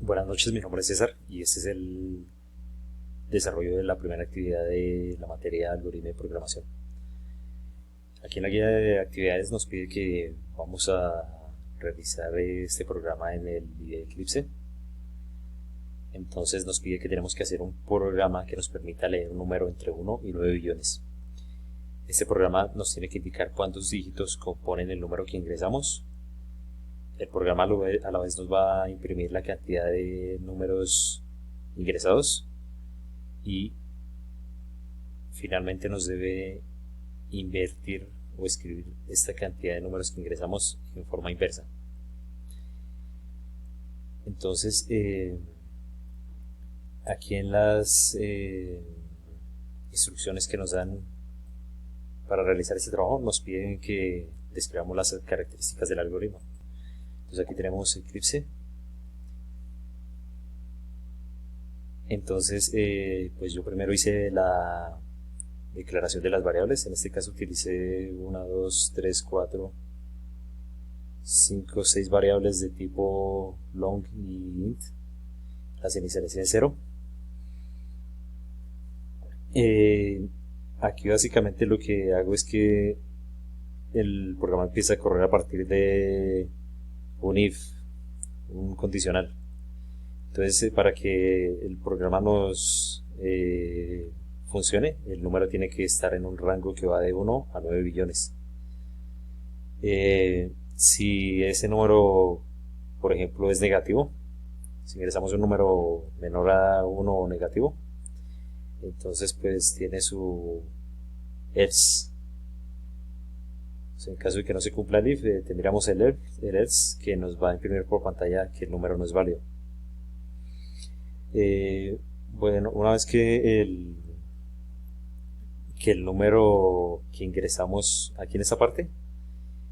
Buenas noches, mi nombre es César y este es el desarrollo de la primera actividad de la materia de algoritmo de programación. Aquí en la guía de actividades nos pide que vamos a realizar este programa en el IDE Eclipse. Entonces nos pide que tenemos que hacer un programa que nos permita leer un número entre 1 y 9 billones. Este programa nos tiene que indicar cuántos dígitos componen el número que ingresamos. El programa a la vez nos va a imprimir la cantidad de números ingresados y finalmente nos debe invertir o escribir esta cantidad de números que ingresamos en forma inversa. Entonces, aquí en las instrucciones que nos dan para realizar este trabajo nos piden que describamos las características del algoritmo. Entonces aquí tenemos Eclipse. Entonces, pues yo primero hice la declaración de las variables. En este caso utilicé 1, 2, 3, 4, 5, 6 variables de tipo long y int. Las inicialicé en 0. Aquí básicamente lo que hago es que el programa empieza a correr a partir de un if, un condicional. Entonces, para que el programa nos funcione, el número tiene que estar en un rango que va de 1 a 9 billones. Si ese número, por ejemplo, es negativo, si ingresamos un número menor a 1 o negativo, entonces pues tiene su else. En caso de que no se cumpla el if, tendríamos el else que nos va a imprimir por pantalla que el número no es válido. Bueno, una vez que el número que ingresamos aquí en esta parte,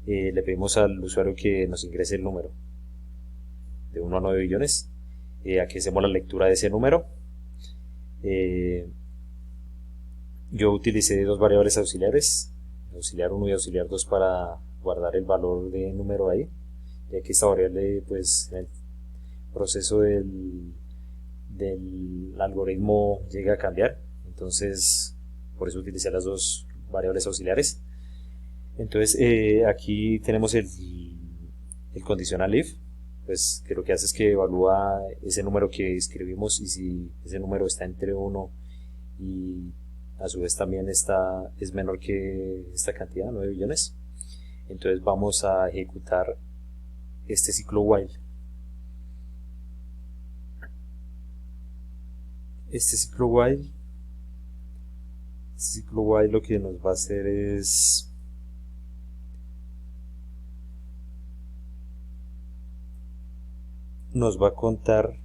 le pedimos al usuario que nos ingrese el número de 1 a 9 billones. Aquí hacemos la lectura de ese número. Yo utilicé dos variables auxiliares, auxiliar 1 y auxiliar 2, para guardar el valor de número ahí, ya que esta variable pues en el proceso del algoritmo llega a cambiar, entonces por eso utilicé las dos variables auxiliares. Entonces aquí tenemos el conditional if, pues que lo que hace es que evalúa ese número que escribimos y si ese número está entre 1 y a su vez también es menor que esta cantidad, 9 billones. Entonces vamos a ejecutar este ciclo while. Este ciclo while lo que nos va a hacer es nos va a contar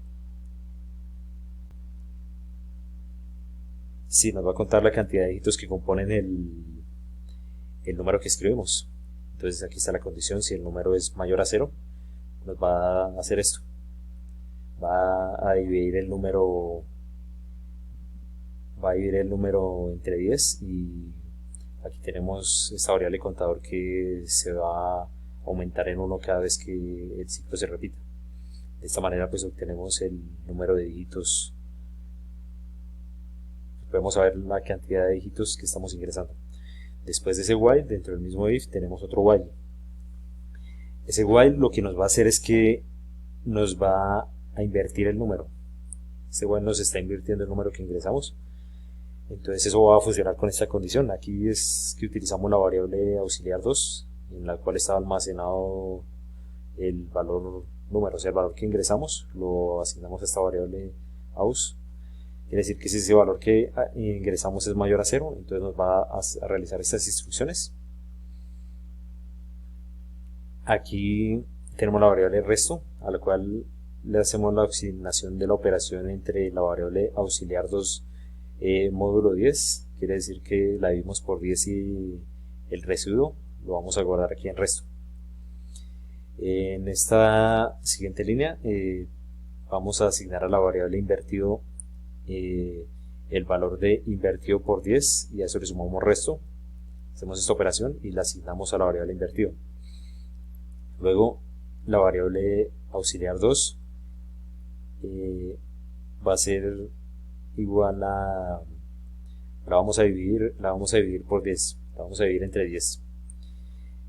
la cantidad de dígitos que componen el número que escribimos. Entonces aquí está la condición: si el número es mayor a 0, nos va a hacer esto, va a dividir el número entre 10, y aquí tenemos esta variable contador que se va a aumentar en 1 cada vez que el ciclo se repita. De esta manera pues obtenemos el número de dígitos, podemos saber la cantidad de dígitos que estamos ingresando. Después de ese while, dentro del mismo if tenemos otro while. Ese while lo que nos va a hacer es que nos va a invertir el número. Este while nos está invirtiendo el número que ingresamos. Entonces eso va a funcionar con esta condición. Aquí es que utilizamos la variable auxiliar 2, en la cual está almacenado el valor número, o sea, el valor que ingresamos lo asignamos a esta variable aus. Quiere decir que si ese valor que ingresamos es mayor a 0, entonces nos va a realizar estas instrucciones. Aquí tenemos la variable resto, a la cual le hacemos la asignación de la operación entre la variable auxiliar 2 módulo 10, quiere decir que la dividimos por 10 y el residuo lo vamos a guardar aquí en resto. En esta siguiente línea vamos a asignar a la variable invertido el valor de invertido por 10, y a eso le sumamos resto. Hacemos esta operación y la asignamos a la variable invertido. Luego la variable auxiliar 2 va a ser igual a, la vamos a dividir por 10, la vamos a dividir entre 10.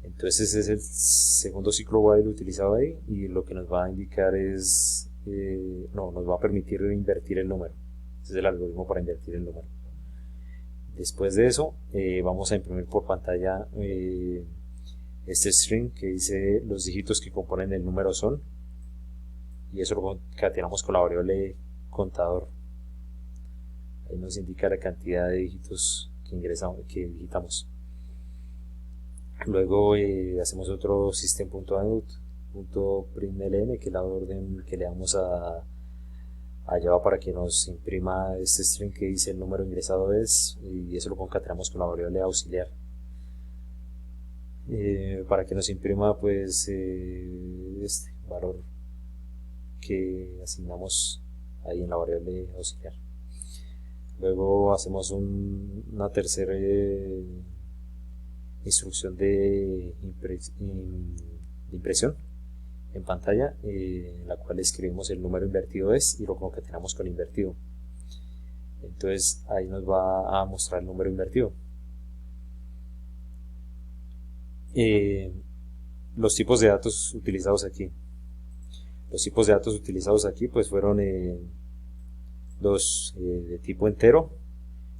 Entonces ese es el segundo ciclo while utilizado ahí, y lo que nos va a indicar es, no, nos va a permitir invertir el número. Ese es el algoritmo para invertir el número. Después de eso, vamos a imprimir por pantalla este string que dice los dígitos que componen el número son, y eso lo concatenamos con la variable contador. Ahí nos indica la cantidad de dígitos que digitamos. Luego hacemos otro system.out.println, que es la orden que le damos a Java para que nos imprima este string que dice el número ingresado es, y eso lo concatenamos con la variable auxiliar. Para que nos imprima pues este valor que asignamos ahí en la variable auxiliar. Luego hacemos una tercera instrucción de impresión en pantalla, en la cual escribimos el número invertido es y lo concatenamos con invertido. Entonces ahí nos va a mostrar el número invertido. Los tipos de datos utilizados aquí. Los tipos de datos utilizados aquí pues fueron dos, de tipo entero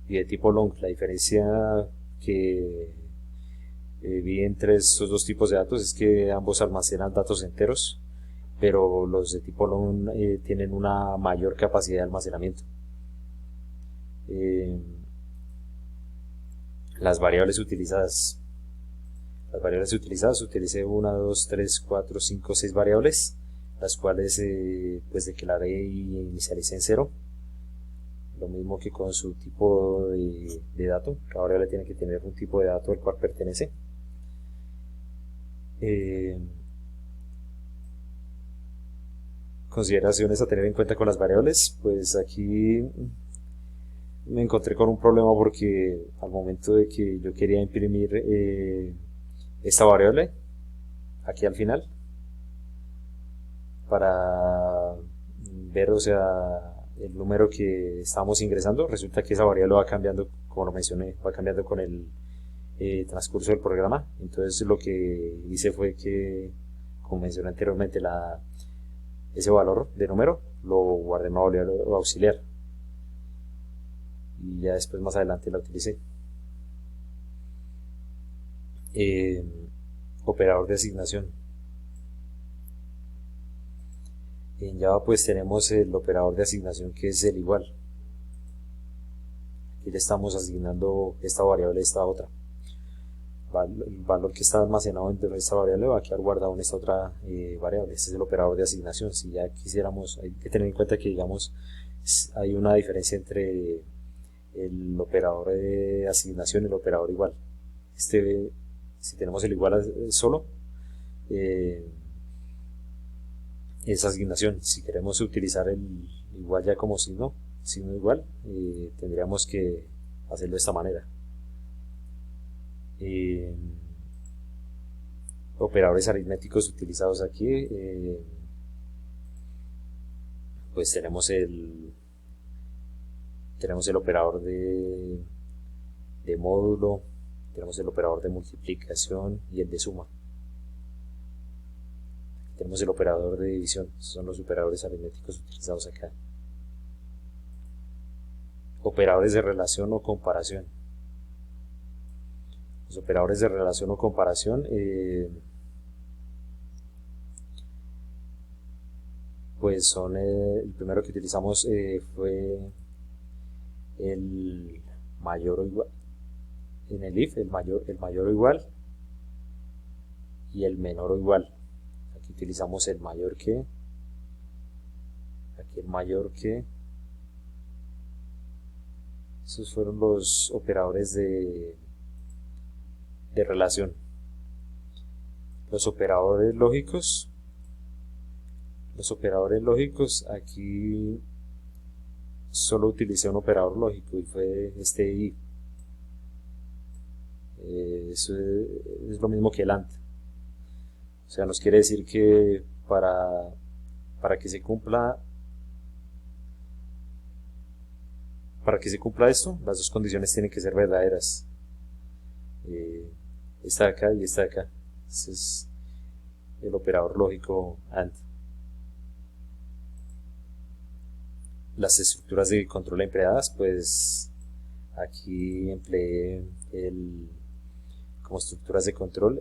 y de tipo long. La diferencia que vi entre estos dos tipos de datos es que ambos almacenan datos enteros, pero los de tipo long tienen una mayor capacidad de almacenamiento. Las variables utilizadas. Utilicé 1, 2, 3, 4, 5, 6 variables, las cuales pues declaré y inicialicé en 0. Lo mismo que con su tipo de dato. Cada variable tiene que tener un tipo de dato al cual pertenece. Consideraciones a tener en cuenta con las variables. Pues aquí me encontré con un problema porque al momento de que yo quería imprimir esta variable aquí al final para ver, o sea, el número que estamos ingresando, resulta que esa variable va cambiando, como lo mencioné, va cambiando con el transcurso del programa. Entonces lo que hice fue que, como mencioné anteriormente, ese valor de número lo guardé en una variable auxiliar y ya después más adelante la utilicé. Operador de asignación. En Java pues tenemos el operador de asignación, que es el igual. Aquí le estamos asignando esta variable a esta otra. El valor que está almacenado dentro de esta variable va a quedar guardado en esta otra variable. Este es el operador de asignación. Si ya quisiéramos, hay que tener en cuenta que, digamos, hay una diferencia entre el operador de asignación y el operador igual. Si tenemos el igual solo, es asignación. Si queremos utilizar el igual ya como signo igual, tendríamos que hacerlo de esta manera. Operadores aritméticos utilizados aquí, pues tenemos el operador de módulo, tenemos el operador de multiplicación y el de suma. Tenemos el operador de división. Estos son los operadores aritméticos utilizados acá. Operadores de relación o comparación. Los operadores de relación o comparación, pues son el primero que utilizamos fue el mayor o igual. En el if, el mayor o igual y el menor o igual. Aquí utilizamos el mayor que, aquí el mayor que. Esos fueron los operadores de relación. Los operadores lógicos, aquí solo utilicé un operador lógico y fue este if. Eso es lo mismo que el AND. O sea, nos quiere decir que para que se cumpla para que se cumpla esto, las dos condiciones tienen que ser verdaderas. Esta de acá y esta de acá. Ese es el operador lógico AND. Las estructuras de control empleadas, pues aquí empleé como estructuras de control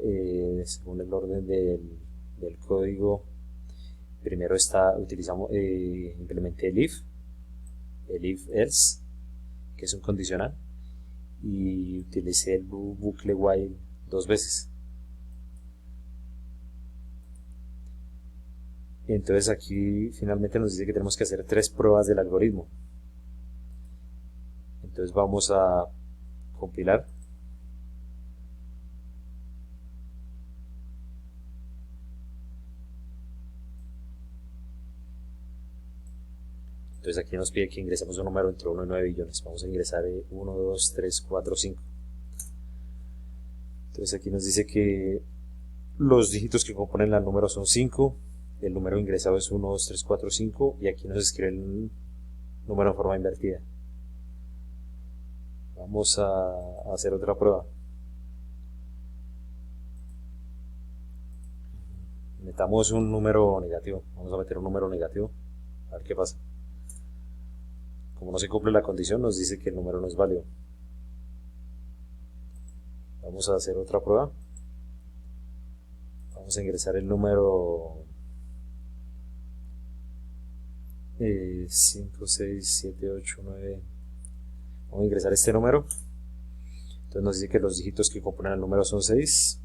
según el orden del código. Primero implementé el if else, que es un condicional, y utilicé el bucle while 2 veces. Entonces aquí finalmente nos dice que tenemos que hacer 3 pruebas del algoritmo. Entonces vamos a compilar. Entonces aquí nos pide que ingresemos un número entre 1 y 9 billones. Vamos a ingresar 1, 2, 3, 4, 5. Entonces aquí nos dice que los dígitos que componen el número son 5. El número ingresado es 1, 2, 3, 4, 5. Y aquí nos escribe el número en forma invertida. Vamos a hacer otra prueba. Metamos un número negativo. Vamos a meter un número negativo. A ver qué pasa. Como no se cumple la condición, nos dice que el número no es válido. Vamos a hacer otra prueba. Vamos a ingresar el número 5, 6, 7, 8, 9. Vamos a ingresar este número. Entonces nos dice que los dígitos que componen el número son 6.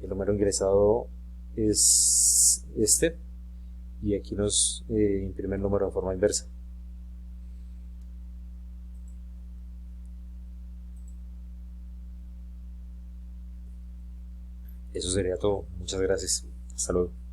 El número ingresado es este. Y aquí nos imprime el número en forma inversa. Eso sería todo. Muchas gracias. Hasta luego.